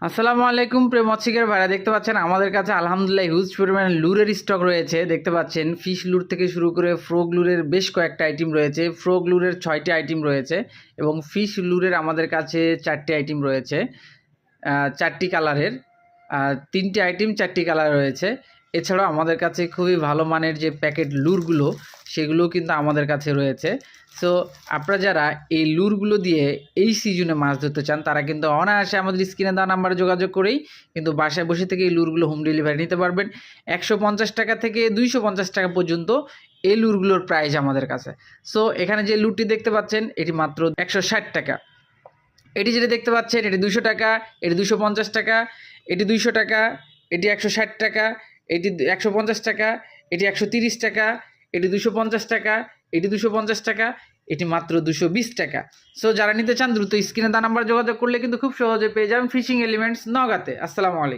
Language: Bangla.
আসসালামু আলাইকুম প্রিয় মৎস্যিকের ভাইরা, দেখতে পাচ্ছেন আমাদের কাছে আলহামদুলিল্লাহ হিউজ পরিমাণে লুরের স্টক রয়েছে। দেখতে পাচ্ছেন ফিশ লুর থেকে শুরু করে ফ্রগ লুরের বেশ কয়েকটা আইটেম রয়েছে। ফ্রগ লুরের 6টি আইটেম রয়েছে এবং ফিশ লুরের আমাদের কাছে 4টি আইটেম রয়েছে, 4টি কালারের, 3টি আইটেম 4টি কালার রয়েছে। এছাড়াও আমাদের কাছে খুবই ভালো মানের যে প্যাকেট লুরগুলো সেগুলোও কিন্তু আমাদের কাছে রয়েছে। সো আপনারা যারা এই লুরগুলো দিয়ে এই সিজনে মাছ ধরতে চান তারা কিন্তু অনায়াসে আমাদের স্ক্রিনে দেওয়া নাম্বারে যোগাযোগ করেই কিন্তু বাসায় বসে থেকে এই লুরগুলো হোম ডেলিভারি নিতে পারবেন। 150 টাকা থেকে 250 টাকা পর্যন্ত এই লুরগুলোর প্রাইস আমাদের কাছে। সো এখানে যে লুরটি দেখতে পাচ্ছেন এটি মাত্র 160 টাকা। এটি যেটা দেখতে পাচ্ছেন এটি 200 টাকা, এটি 250 টাকা, এটি 200 টাকা, এটি 160 টাকা, এটি 150 টাকা, এটি 130 টাকা, এটি 250 টাকা, এটি 250 টাকা, এটি মাত্র 220 টাকা। সো যারা নিতে চান দ্রুত স্ক্রিনে দেওয়া নাম্বার যোগাযোগ করলে কিন্তু খুব সহজে পেয়ে যাবেন ফিশিং এলিমেন্টস নওগাঁতে। আসসালামু আলাইকুম।